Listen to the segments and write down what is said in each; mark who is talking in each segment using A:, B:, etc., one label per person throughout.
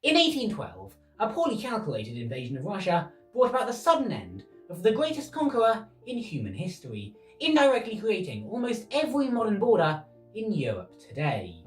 A: In 1812, a poorly calculated invasion of Russia brought about the sudden end of the greatest conqueror in human history, indirectly creating almost every modern border in Europe today.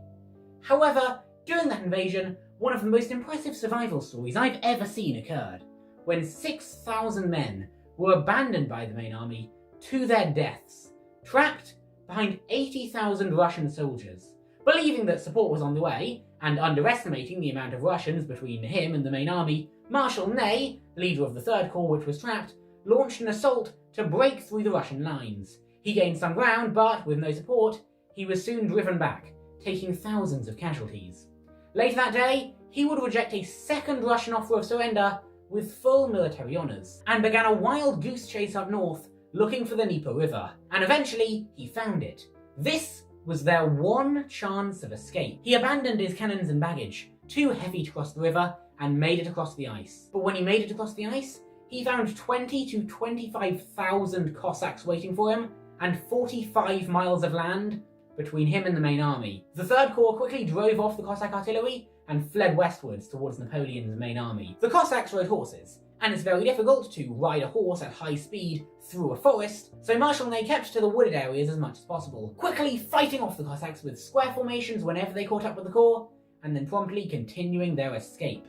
A: However, during that invasion, one of the most impressive survival stories I've ever seen occurred, when 6,000 men were abandoned by the main army to their deaths, trapped behind 80,000 Russian soldiers. Believing that support was on the way, and underestimating the amount of Russians between him and the main army, Marshal Ney, leader of the Third Corps which was trapped, launched an assault to break through the Russian lines. He gained some ground, but with no support, he was soon driven back, taking thousands of casualties. Later that day, he would reject a second Russian offer of surrender with full military honours, and began a wild goose chase up north, looking for the Dnieper River, and eventually he found it. This was their one chance of escape. He abandoned his cannons and baggage, too heavy to cross the river, and made it across the ice. But when he made it across the ice, he found 20 to 25,000 Cossacks waiting for him, and 45 miles of land between him and the main army. The Third Corps quickly drove off the Cossack artillery and fled westwards towards Napoleon's main army. The Cossacks rode horses, and it's very difficult to ride a horse at high speed through a forest, so Marshal Ney kept to the wooded areas as much as possible, quickly fighting off the Cossacks with square formations whenever they caught up with the corps, and then promptly continuing their escape.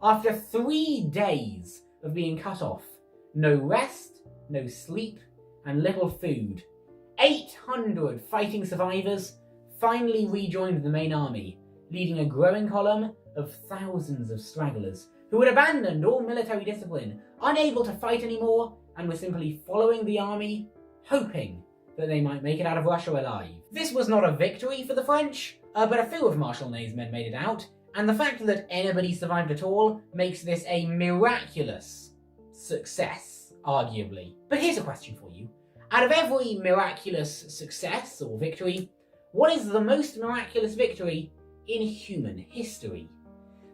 A: After 3 days of being cut off, no rest, no sleep, and little food, 800 fighting survivors finally rejoined the main army, leading a growing column of thousands of stragglers who had abandoned all military discipline, unable to fight anymore, and were simply following the army, hoping that they might make it out of Russia alive. This was not a victory for the French, but a few of Marshal Ney's men made it out, and the fact that anybody survived at all makes this a miraculous success, arguably. But here's a question for you. Out of every miraculous success or victory, what is the most miraculous victory in human history?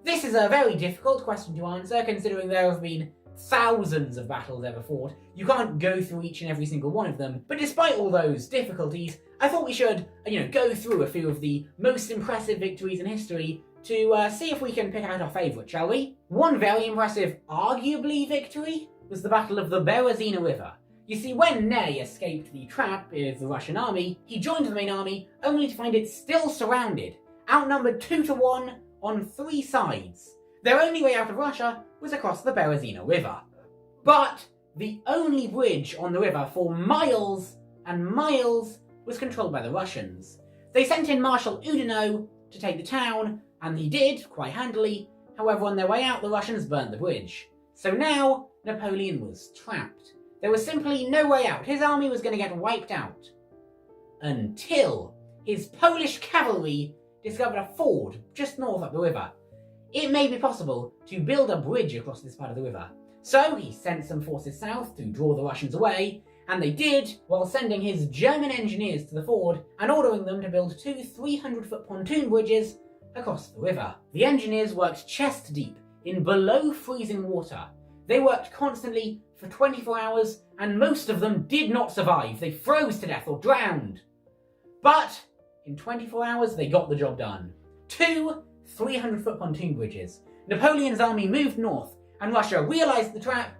A: This is a very difficult question to answer, considering there have been thousands of battles ever fought. You can't go through each and every single one of them, but despite all those difficulties, I thought we should, go through a few of the most impressive victories in history to see if we can pick out our favourite, shall we? One very impressive, arguably, victory was the Battle of the Berezina River. You see, when Ney escaped the trap of the Russian army, he joined the main army only to find it still surrounded, outnumbered 2 to 1 on 3 sides. Their only way out of Russia was across the Berezina River. But the only bridge on the river for miles and miles was controlled by the Russians. They sent in Marshal Oudinot to take the town, and he did, quite handily. However, on their way out, the Russians burnt the bridge. So now, Napoleon was trapped. There was simply no way out. His army was going to get wiped out. Until his Polish cavalry discovered a ford just north up the river. It may be possible to build a bridge across this part of the river. So he sent some forces south to draw the Russians away, and they did, while sending his German engineers to the ford and ordering them to build 2 300-foot pontoon bridges across the river. The engineers worked chest deep in below freezing water. They worked constantly for 24 hours, and most of them did not survive. They froze to death or drowned. But in 24 hours, they got the job done. 2 300-foot pontoon bridges. Napoleon's army moved north, and Russia realised the trap.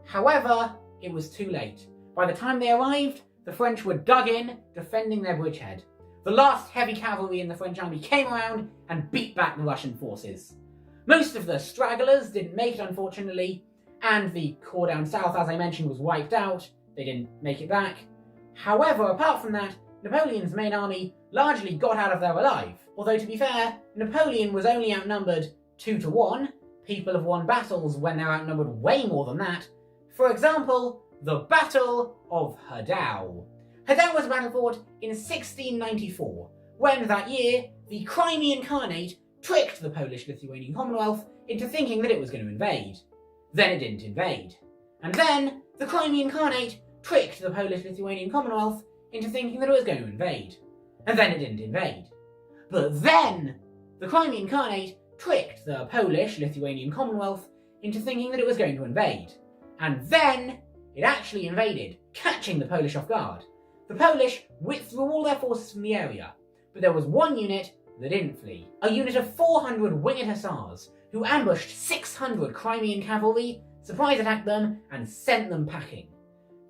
A: However, it was too late. By the time they arrived, the French were dug in, defending their bridgehead. The last heavy cavalry in the French army came around and beat back the Russian forces. Most of the stragglers didn't make it, unfortunately, and the corps down south, as I mentioned, was wiped out. They didn't make it back. However, apart from that, Napoleon's main army largely got out of there alive. Although, to be fair, Napoleon was only outnumbered 2 to 1. People have won battles when they're outnumbered way more than that. For example, the Battle of Hrdau. Hrdau was a battle fought in 1694, when that year the Crimean Khanate tricked the Polish-Lithuanian Commonwealth into thinking that it was going to invade. Then it didn't invade. And then the Crimean Khanate tricked the Polish-Lithuanian Commonwealth into thinking that it was going to invade. And then it didn't invade. But then the Crimean Khanate tricked the Polish-Lithuanian Commonwealth into thinking that it was going to invade. And then it actually invaded, catching the Polish off guard. The Polish withdrew all their forces from the area, but there was one unit that didn't flee. A unit of 400 winged hussars, who ambushed 600 Crimean cavalry, surprise attacked them, and sent them packing.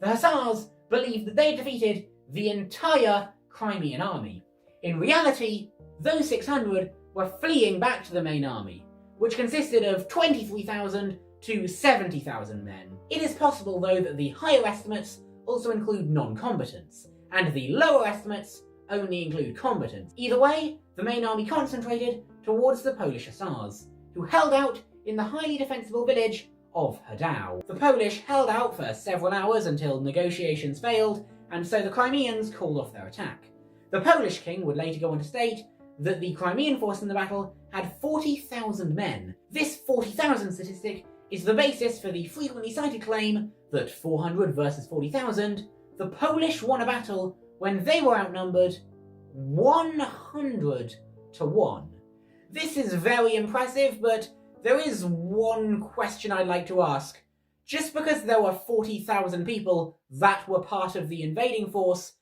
A: The Hussars believed that they had defeated the entire Crimean army. In reality, those 600 were fleeing back to the main army, which consisted of 23,000 to 70,000 men. It is possible, though, that the higher estimates also include non-combatants, and the lower estimates only include combatants. Either way, the main army concentrated towards the Polish Hussars, who held out in the highly defensible village of Hdał. The Polish held out for several hours until negotiations failed, and so the Crimeans called off their attack. The Polish king would later go on to state that the Crimean force in the battle had 40,000 men. This 40,000 statistic is the basis for the frequently cited claim that 400 versus 40,000, the Polish won a battle when they were outnumbered 100 to 1. This is very impressive, but there is one question I'd like to ask. Just because there were 40,000 people that were part of the invading force,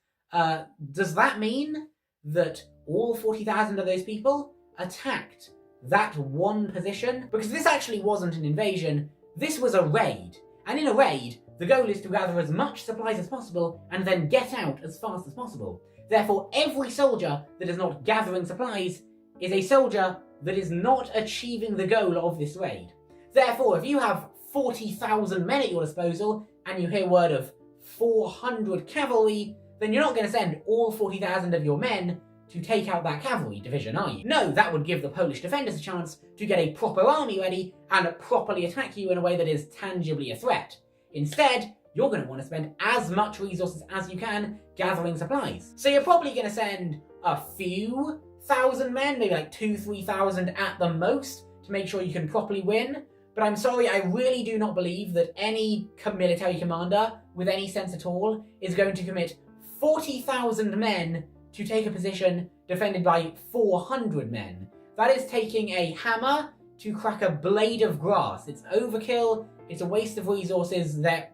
A: does that mean that all 40,000 of those people attacked that one position? Because this actually wasn't an invasion, this was a raid. And in a raid, the goal is to gather as much supplies as possible and then get out as fast as possible. Therefore, every soldier that is not gathering supplies is a soldier that is not achieving the goal of this raid. Therefore, if you have 40,000 men at your disposal and you hear word of 400 cavalry, then you're not going to send all 40,000 of your men to take out that cavalry division, are you? No, that would give the Polish defenders a chance to get a proper army ready and properly attack you in a way that is tangibly a threat. Instead, you're going to want to spend as much resources as you can gathering supplies. So you're probably going to send a few thousand men, maybe like 2,000-3,000 at the most, to make sure you can properly win. But I'm sorry, I really do not believe that any military commander with any sense at all is going to commit 40,000 men to take a position defended by 400 men. That is taking a hammer to crack a blade of grass. It's overkill, it's a waste of resources that...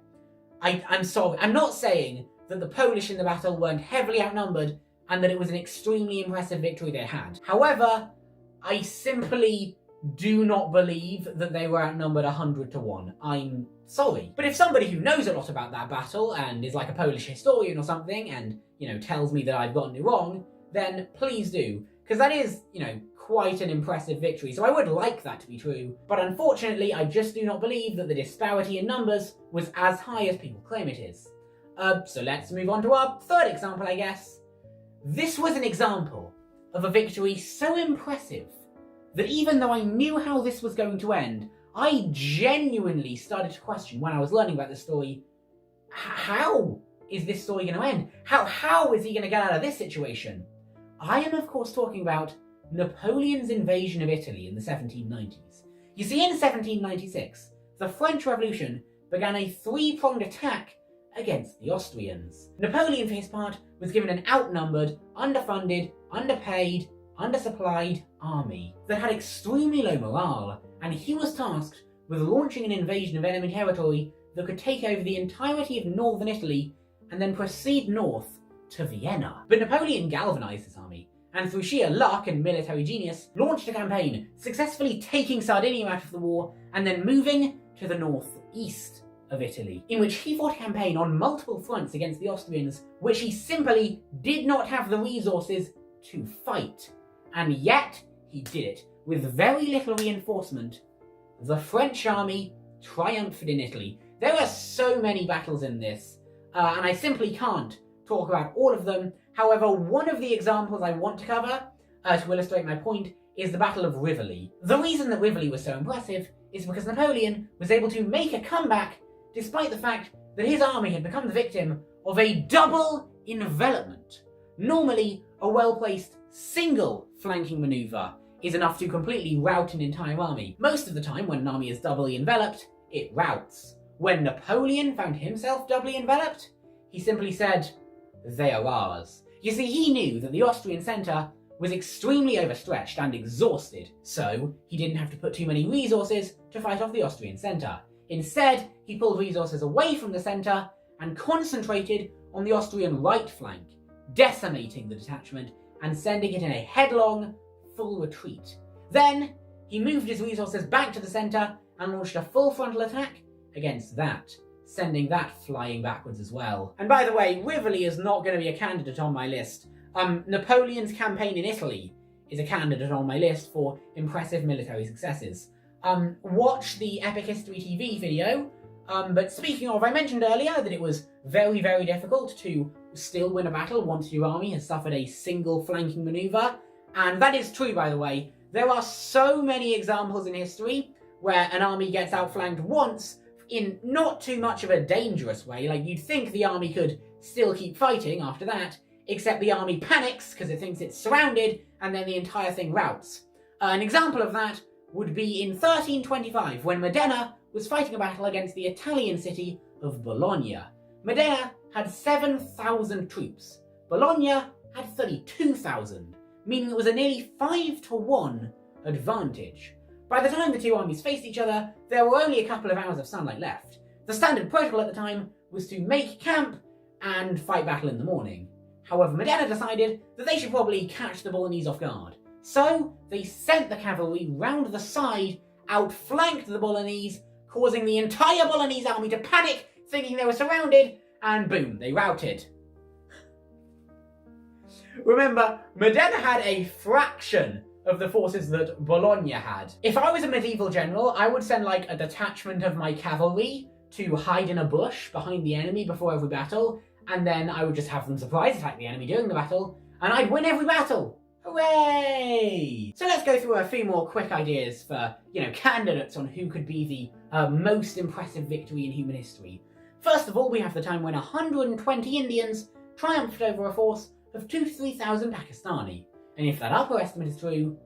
A: I'm sorry, I'm not saying that the Polish in the battle weren't heavily outnumbered and that it was an extremely impressive victory they had. However, I simply do not believe that they were outnumbered 100 to 1. I'm sorry. But if somebody who knows a lot about that battle and is like a Polish historian or something and, tells me that I've gotten it wrong, then please do. Because that is, quite an impressive victory. So I would like that to be true. But unfortunately, I just do not believe that the disparity in numbers was as high as people claim it is. So let's move on to our third example, I guess. This was an example of a victory so impressive that even though I knew how this was going to end, I genuinely started to question when I was learning about this story, how is this story going to end? How is he going to get out of this situation? I am, of course, talking about Napoleon's invasion of Italy in the 1790s. You see, in 1796, the French Revolution began a three-pronged attack against the Austrians. Napoleon, for his part, was given an outnumbered, underfunded, underpaid, undersupplied army that had extremely low morale, and he was tasked with launching an invasion of enemy territory that could take over the entirety of northern Italy and then proceed north to Vienna. But Napoleon galvanized his army, and through sheer luck and military genius, launched a campaign, successfully taking Sardinia out of the war and then moving to the northeast of Italy, in which he fought a campaign on multiple fronts against the Austrians, which he simply did not have the resources to fight. And yet, he did it. With very little reinforcement, the French army triumphed in Italy. There are so many battles in this, and I simply can't talk about all of them. However, one of the examples I want to cover, to illustrate my point, is the Battle of Rivoli. The reason that Rivoli was so impressive is because Napoleon was able to make a comeback despite the fact that his army had become the victim of a double envelopment. Normally, a well-placed single flanking maneuver is enough to completely rout an entire army. Most of the time, when an army is doubly enveloped, it routs. When Napoleon found himself doubly enveloped, he simply said, "They are ours." You see, he knew that the Austrian centre was extremely overstretched and exhausted, so he didn't have to put too many resources to fight off the Austrian centre. Instead, he pulled resources away from the centre and concentrated on the Austrian right flank, decimating the detachment and sending it in a headlong, full retreat. Then, he moved his resources back to the centre and launched a full frontal attack against that, sending that flying backwards as well. And by the way, Rivoli is not going to be a candidate on my list. Napoleon's campaign in Italy is a candidate on my list for impressive military successes. Watch the Epic History TV video. But speaking of, I mentioned earlier that it was very, very difficult to still win a battle once your army has suffered a single flanking manoeuvre. And that is true, by the way. There are so many examples in history where an army gets outflanked once in not too much of a dangerous way. Like, you'd think the army could still keep fighting after that, except the army panics because it thinks it's surrounded, and then the entire thing routs. An example of that would be in 1325, when Modena was fighting a battle against the Italian city of Bologna. Modena had 7,000 troops. Bologna had 32,000, meaning it was a nearly 5-to-1 advantage. By the time the two armies faced each other, there were only a couple of hours of sunlight left. The standard protocol at the time was to make camp and fight battle in the morning. However, Modena decided that they should probably catch the Bolognese off guard. So they sent the cavalry round the side, outflanked the Bolognese, causing the entire Bolognese army to panic, thinking they were surrounded, and boom, they routed. Remember, Modena had a fraction of the forces that Bologna had. If I was a medieval general, I would send like a detachment of my cavalry to hide in a bush behind the enemy before every battle, and then I would just have them surprise attack the enemy during the battle, and I'd win every battle! Hooray! So let's go through a few more quick ideas for, candidates on who could be the most impressive victory in human history. First of all, we have the time when 120 Indians triumphed over a force of 2,000 to 3,000 Pakistani. And if that upper estimate is true,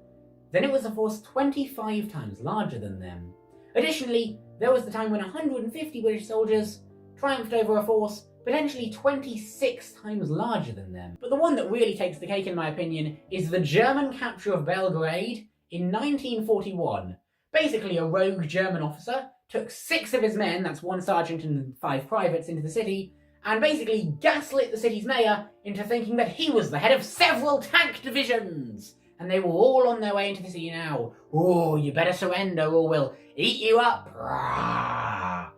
A: then it was a force 25 times larger than them. Additionally, there was the time when 150 British soldiers triumphed over a force potentially 26 times larger than them. But the one that really takes the cake, in my opinion, is the German capture of Belgrade in 1941. Basically, a rogue German officer took 6 of his men, that's 1 sergeant and 5 privates, into the city, and basically gaslit the city's mayor into thinking that he was the head of several tank divisions. And they were all on their way into the city now. Oh, you better surrender or we'll eat you up. Rah!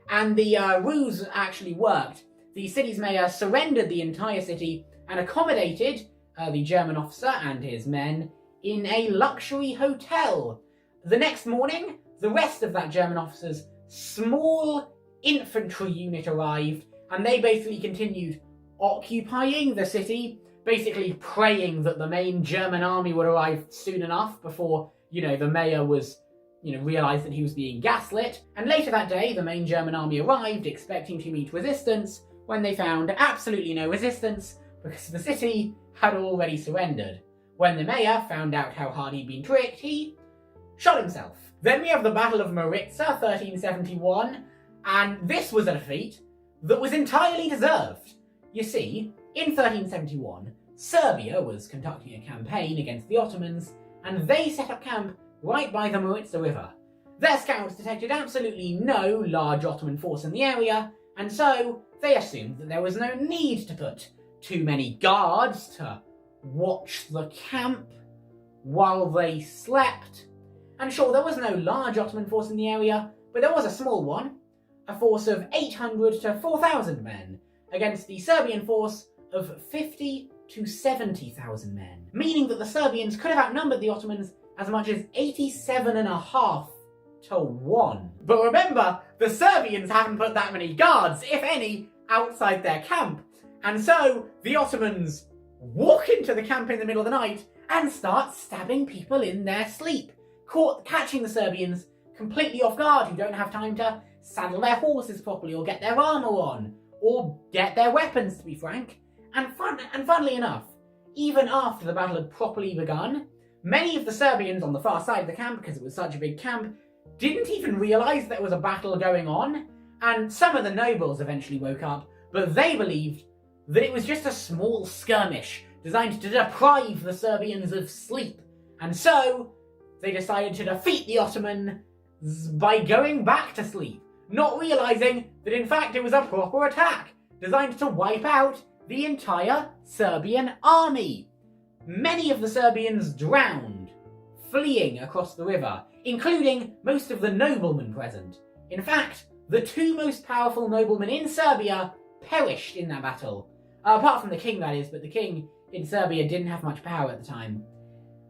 A: And the ruse actually worked. The city's mayor surrendered the entire city and accommodated the German officer and his men in a luxury hotel. The next morning, the rest of that German officer's small infantry unit arrived, and they basically continued occupying the city, basically praying that the main German army would arrive soon enough before, the mayor was, realised that he was being gaslit. And later that day, the main German army arrived, expecting to meet resistance, when they found absolutely no resistance, because the city had already surrendered. When the mayor found out how hard he'd been tricked, he shot himself. Then we have the Battle of Maritsa, 1371, and this was a defeat that was entirely deserved. You see, in 1371, Serbia was conducting a campaign against the Ottomans, and they set up camp right by the Maritsa River. Their scouts detected absolutely no large Ottoman force in the area, and so they assumed that there was no need to put too many guards to watch the camp while they slept. And sure, there was no large Ottoman force in the area, but there was a small one, a force of 800 to 4,000 men, against the Serbian force of 50 to 70,000 men, meaning that the Serbians could have outnumbered the Ottomans as much as 87.5 to 1. But remember, the Serbians haven't put that many guards, if any, outside their camp, and so the Ottomans walk into the camp in the middle of the night and start stabbing people in their sleep, catching the Serbians completely off guard, who don't have time to saddle their horses properly or get their armour on, or get their weapons, to be frank. And funnily enough, even after the battle had properly begun, many of the Serbians on the far side of the camp, because it was such a big camp, didn't even realise there was a battle going on, and some of the nobles eventually woke up, but they believed that it was just a small skirmish designed to deprive the Serbians of sleep, and so they decided to defeat the Ottomans by going back to sleep, not realising that in fact it was a proper attack designed to wipe out the entire Serbian army. Many of the Serbians drowned, fleeing across the river, including most of the noblemen present. In fact, the two most powerful noblemen in Serbia perished in that battle. Apart from the king, that is, but the king in Serbia didn't have much power at the time.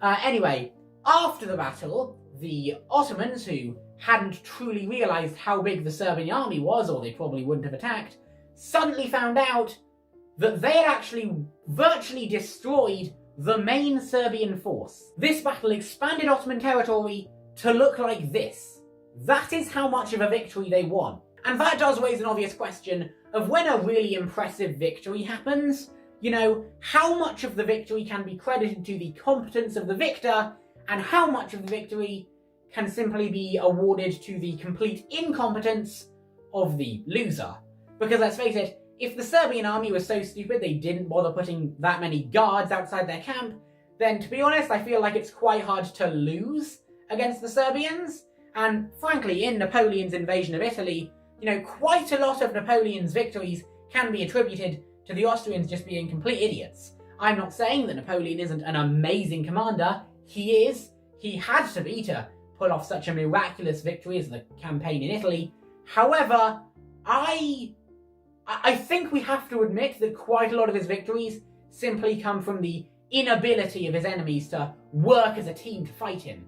A: Anyway, after the battle, the Ottomans, who hadn't truly realised how big the Serbian army was, or they probably wouldn't have attacked, suddenly found out that they had actually virtually destroyed the main Serbian force. This battle expanded Ottoman territory to look like this. That is how much of a victory they won. And that does raise an obvious question of when a really impressive victory happens, you know, how much of the victory can be credited to the competence of the victor, and how much of the victory can simply be awarded to the complete incompetence of the loser. Because let's face it, if the Serbian army was so stupid they didn't bother putting that many guards outside their camp, then to be honest, I feel like it's quite hard to lose against the Serbians. And frankly, in Napoleon's invasion of Italy, you know, quite a lot of Napoleon's victories can be attributed to the Austrians just being complete idiots. I'm not saying that Napoleon isn't an amazing commander. He is. He had to be to pull off such a miraculous victory as the campaign in Italy. However, I think we have to admit that quite a lot of his victories simply come from the inability of his enemies to work as a team to fight him.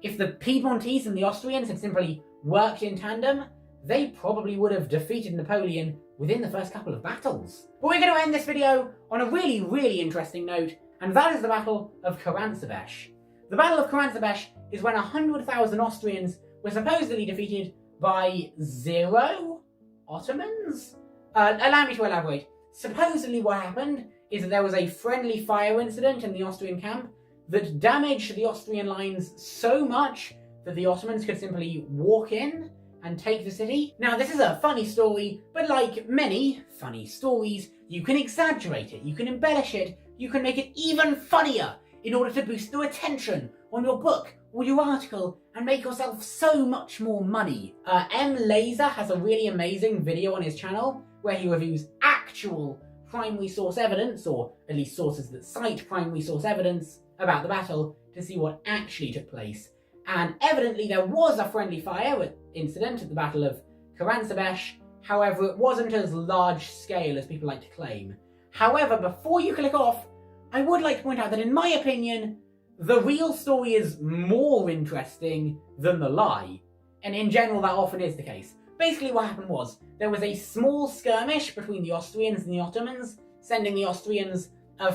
A: If the Piedmontese and the Austrians had simply worked in tandem, they probably would have defeated Napoleon within the first couple of battles. But we're going to end this video on a really, really interesting note, and that is the Battle of Karansebes. The Battle of Karansebes is when 100,000 Austrians were supposedly defeated by 0 Ottomans? Allow me to elaborate. Supposedly what happened is that there was a friendly fire incident in the Austrian camp that damaged the Austrian lines so much that the Ottomans could simply walk in and take the city. Now, this is a funny story, but like many funny stories, you can exaggerate it, you can embellish it, you can make it even funnier in order to boost the attention on your book or your article and make yourself so much more money. M. Laser has a really amazing video on his channel where he reviews actual primary source evidence, or at least sources that cite primary source evidence about the battle to see what actually took place. And evidently there was a friendly fire incident at the Battle of Karansebes, however it wasn't as large scale as people like to claim. However, before you click off, I would like to point out that in my opinion, the real story is more interesting than the lie. And in general that often is the case. Basically what happened was, there was a small skirmish between the Austrians and the Ottomans, sending the Austrians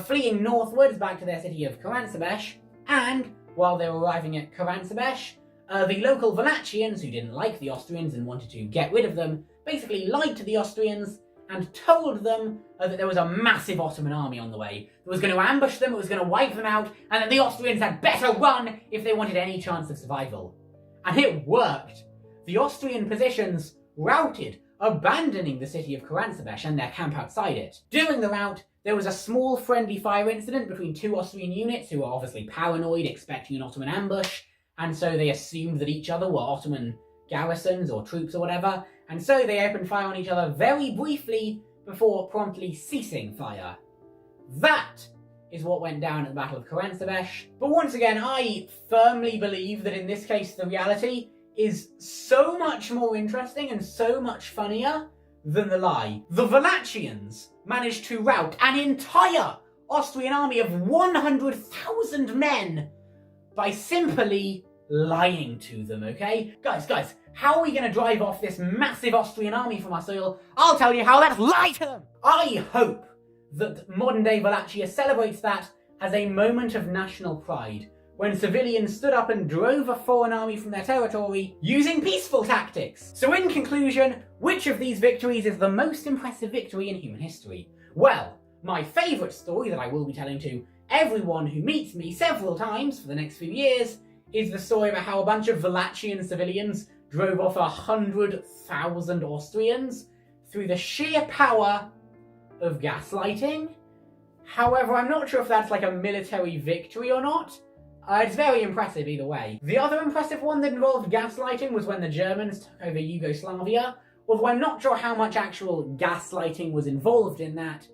A: fleeing northwards back to their city of Karansebes, and while they were arriving at Karansebes, the local Wallachians, who didn't like the Austrians and wanted to get rid of them, basically lied to the Austrians and told them that there was a massive Ottoman army on the way that was going to ambush them, it was going to wipe them out, and that the Austrians had better run if they wanted any chance of survival. And it worked. The Austrian positions routed, abandoning the city of Karansebes and their camp outside it. During the rout, there was a small friendly fire incident between two Austrian units who were obviously paranoid, expecting an Ottoman ambush, and so they assumed that each other were Ottoman garrisons or troops or whatever, and so they opened fire on each other very briefly before promptly ceasing fire. That is what went down at the Battle of Karansebes. But once again, I firmly believe that in this case the reality is so much more interesting and so much funnier than the lie. The Wallachians managed to rout an entire Austrian army of 100,000 men by simply lying to them, okay? Guys, how are we going to drive off this massive Austrian army from our soil? I'll tell you how, let's lie to them! I hope that modern-day Wallachia celebrates that as a moment of national pride, when civilians stood up and drove a foreign army from their territory using peaceful tactics. So in conclusion, which of these victories is the most impressive victory in human history? Well, my favourite story that I will be telling to everyone who meets me several times for the next few years is the story about how a bunch of Wallachian civilians drove off 100,000 Austrians through the sheer power of gaslighting. However, I'm not sure if that's like a military victory or not. It's very impressive either way. The other impressive one that involved gaslighting was when the Germans took over Yugoslavia, although I'm not sure how much actual gaslighting was involved in that,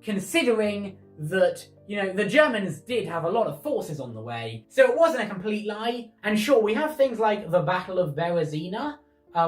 A: considering that, the Germans did have a lot of forces on the way, so it wasn't a complete lie. And sure, we have things like the Battle of Berezina,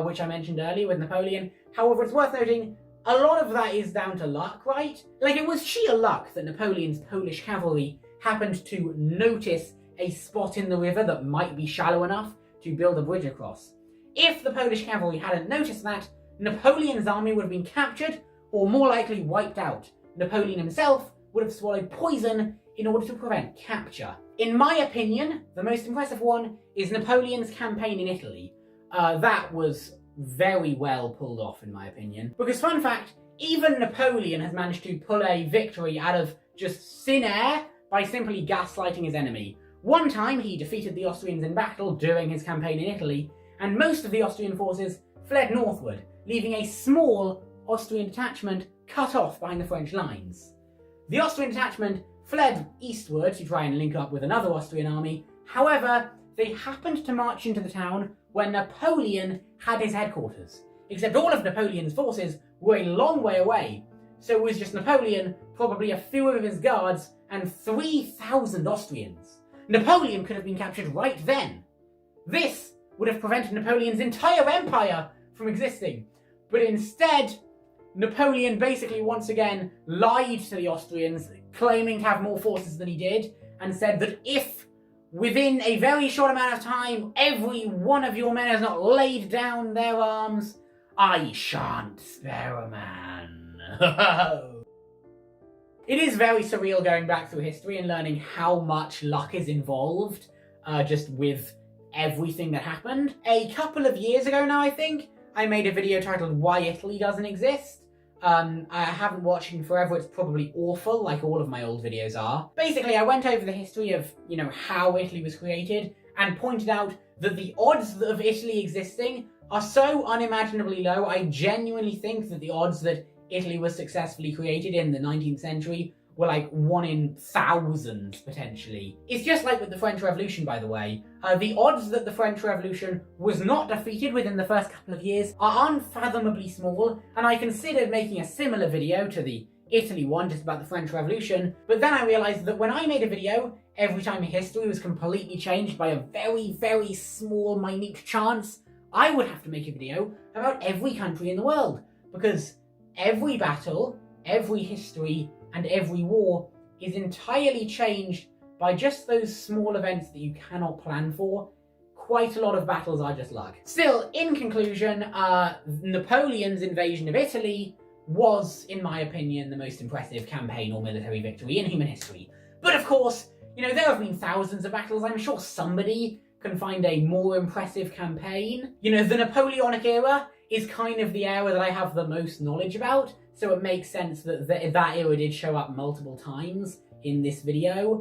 A: which I mentioned earlier with Napoleon. However, it's worth noting, a lot of that is down to luck, right? Like, it was sheer luck that Napoleon's Polish cavalry happened to notice a spot in the river that might be shallow enough to build a bridge across. If the Polish cavalry hadn't noticed that, Napoleon's army would have been captured, or more likely wiped out. Napoleon himself would have swallowed poison in order to prevent capture. In my opinion, the most impressive one is Napoleon's campaign in Italy. That was very well pulled off, in my opinion. Because, fun fact, even Napoleon has managed to pull a victory out of just thin air by simply gaslighting his enemy. One time, he defeated the Austrians in battle during his campaign in Italy, and most of the Austrian forces fled northward, leaving a small Austrian detachment cut off behind the French lines. The Austrian detachment fled eastward to try and link up with another Austrian army. However, they happened to march into the town where Napoleon had his headquarters, except all of Napoleon's forces were a long way away, so it was just Napoleon, probably a few of his guards, and 3,000 Austrians. Napoleon could have been captured right then. This would have prevented Napoleon's entire empire from existing, but instead, Napoleon basically once again lied to the Austrians, claiming to have more forces than he did, and said that if, within a very short amount of time, every one of your men has not laid down their arms, I shan't spare a man. It is very surreal going back through history and learning how much luck is involved, just with everything that happened. A couple of years ago now, I think, I made a video titled Why Italy Doesn't Exist. I haven't watched it in forever, it's probably awful, like all of my old videos are. Basically, I went over the history of, how Italy was created, and pointed out that the odds of Italy existing are so unimaginably low. I genuinely think that the odds that Italy was successfully created in the 19th century were like 1 in thousands, potentially. It's just like with the French Revolution, by the way. The odds that the French Revolution was not defeated within the first couple of years are unfathomably small, and I considered making a similar video to the Italy one, just about the French Revolution, but then I realised that when I made a video, every time history was completely changed by a very, very small, minute chance, I would have to make a video about every country in the world, because every battle, every history, and every war is entirely changed by just those small events that you cannot plan for. Quite a lot of battles are just luck. Still, in conclusion, Napoleon's invasion of Italy was, in my opinion, the most impressive campaign or military victory in human history. But of course, there have been thousands of battles. I'm sure somebody can find a more impressive campaign. The Napoleonic era is kind of the era that I have the most knowledge about, so it makes sense that that era did show up multiple times in this video.